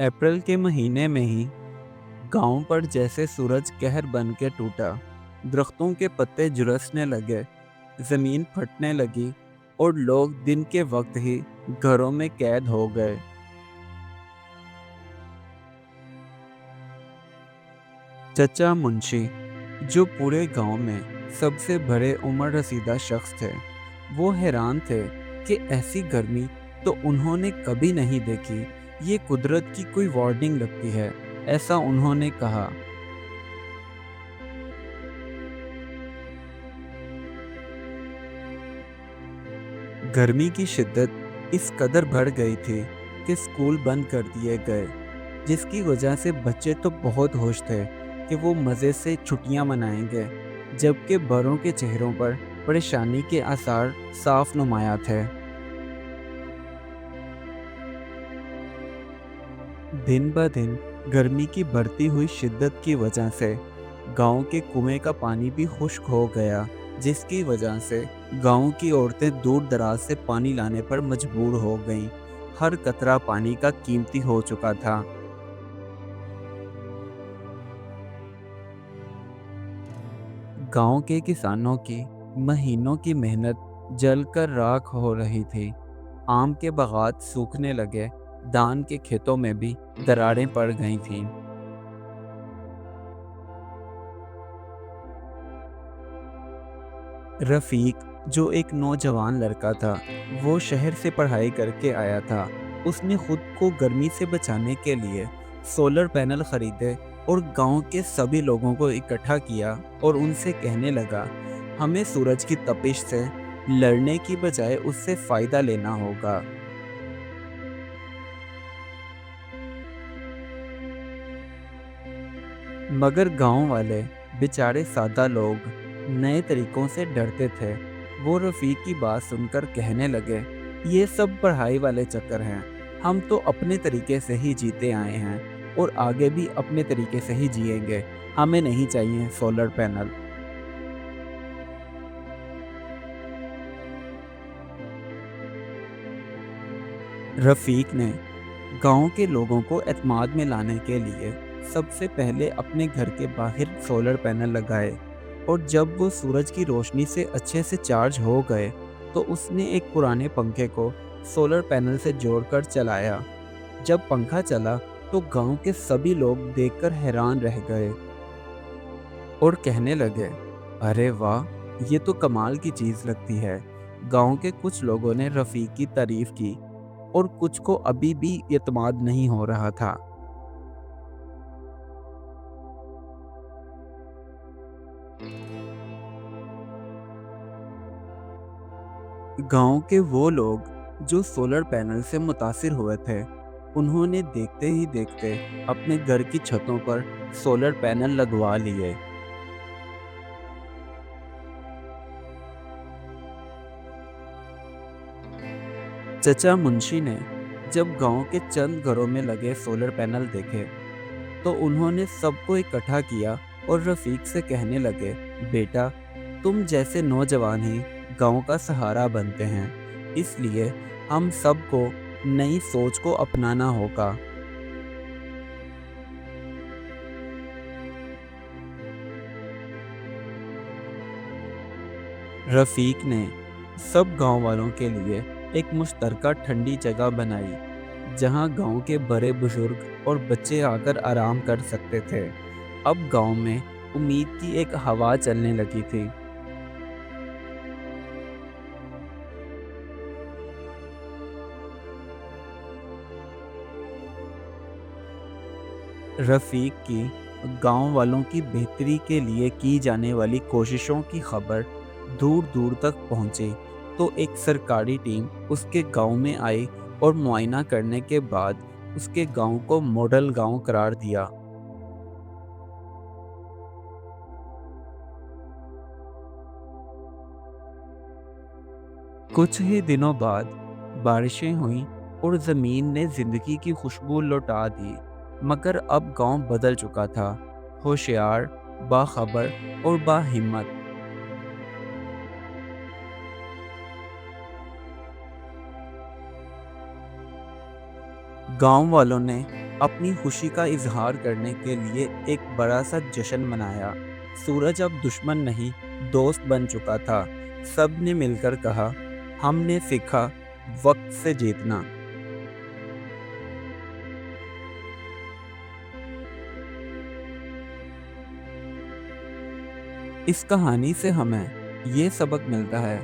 अप्रैल के महीने में ही गांव पर जैसे सूरज कहर बन के टूटा। दरख्तों के पत्ते झुलसने लगे, जमीन फटने लगी और लोग दिन के वक्त ही घरों में कैद हो गए। चचा मुंशी, जो पूरे गांव में सबसे बड़े उम्र रसीदा शख्स थे, वो हैरान थे कि ऐसी गर्मी तो उन्होंने कभी नहीं देखी। ये कुदरत की कोई वार्निंग लगती है, ऐसा उन्होंने कहा। गर्मी की शिद्दत इस कदर बढ़ गई थी कि स्कूल बंद कर दिए गए, जिसकी वजह से बच्चे तो बहुत खुश थे कि वो मज़े से छुट्टियां मनाएंगे, जबकि बड़ों के चेहरों पर परेशानी के आसार साफ नुमाया थे। दिन ब दिन गर्मी की बढ़ती हुई शिद्दत की वजह से गांव के कुएं का पानी भी खुश्क हो गया, जिसकी वजह से गांव की औरतें दूर दराज से पानी लाने पर मजबूर हो गईं। हर कतरा पानी का कीमती हो चुका था। गांव के किसानों की महीनों की मेहनत जलकर राख हो रही थी। आम के बागात सूखने लगे, धान के खेतों में भी दरारें पड़ गई थीं। रफ़ीक, जो एक नौजवान लड़का था, वो शहर से पढ़ाई करके आया था। उसने खुद को गर्मी से बचाने के लिए सोलर पैनल खरीदे और गांव के सभी लोगों को इकट्ठा किया और उनसे कहने लगा, हमें सूरज की तपिश से लड़ने की बजाय उससे फ़ायदा लेना होगा। मगर गांव वाले बेचारे सादा लोग नए तरीकों से डरते थे। वो रफ़ीक की बात सुनकर कहने लगे, ये सब पढ़ाई वाले चक्कर हैं। हम तो अपने तरीके से ही जीते आए हैं और आगे भी अपने तरीके से ही जिएंगे। हमें नहीं चाहिए सोलर पैनल। रफ़ीक ने गांव के लोगों को एतमाद में लाने के लिए सबसे पहले अपने घर के बाहर सोलर पैनल लगाए, और जब वो सूरज की रोशनी से अच्छे से चार्ज हो गए तो उसने एक पुराने पंखे को सोलर पैनल से जोड़कर चलाया। जब पंखा चला तो गांव के सभी लोग देखकर हैरान रह गए और कहने लगे, अरे वाह, ये तो कमाल की चीज़ लगती है। गांव के कुछ लोगों ने रफ़ीक की तारीफ की और कुछ को अभी भी एतमाद नहीं हो रहा था। गांव के वो लोग जो सोलर पैनल से मुतासिर हुए थे, उन्होंने देखते ही देखते अपने घर की छतों पर सोलर पैनल लगवा लिए। चचा मुंशी ने जब गांव के चंद घरों में लगे सोलर पैनल देखे तो उन्होंने सबको इकट्ठा किया और रफ़ीक से कहने लगे, बेटा, तुम जैसे नौजवान ही गांव का सहारा बनते हैं, इसलिए हम सबको नई सोच को अपनाना होगा। रफ़ीक ने सब गांव वालों के लिए एक मुश्तरका ठंडी जगह बनाई, जहां गांव के बड़े बुजुर्ग और बच्चे आकर आराम कर सकते थे। अब गांव में उम्मीद की एक हवा चलने लगी थी। रफ़ीक की गांव वालों की बेहतरी के लिए की जाने वाली कोशिशों की खबर दूर दूर तक पहुंची, तो एक सरकारी टीम उसके गांव में आई और मुआयना करने के बाद उसके गांव को मॉडल गांव करार दिया। कुछ ही दिनों बाद बारिशें हुईं और ज़मीन ने ज़िंदगी की खुशबू लौटा दी। मगर अब गांव बदल चुका था, होशियार, बाखबर और बाहिम्मत। गांव वालों ने اپنی خوشی کا اظہار کرنے کے لیے ایک بڑا سا جشن منایا۔ سورج اب دشمن نہیں، دوست بن چکا تھا۔ سب نے مل کر کہا، ہم نے سیکھا وقت سے جیتنا۔ اس کہانی سے ہمیں یہ سبق ملتا ہے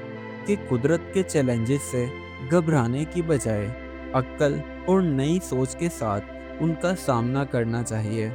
کہ قدرت کے چیلنجز سے گھبرانے کی بجائے عقل اور نئی سوچ کے ساتھ ان کا سامنا کرنا چاہیے۔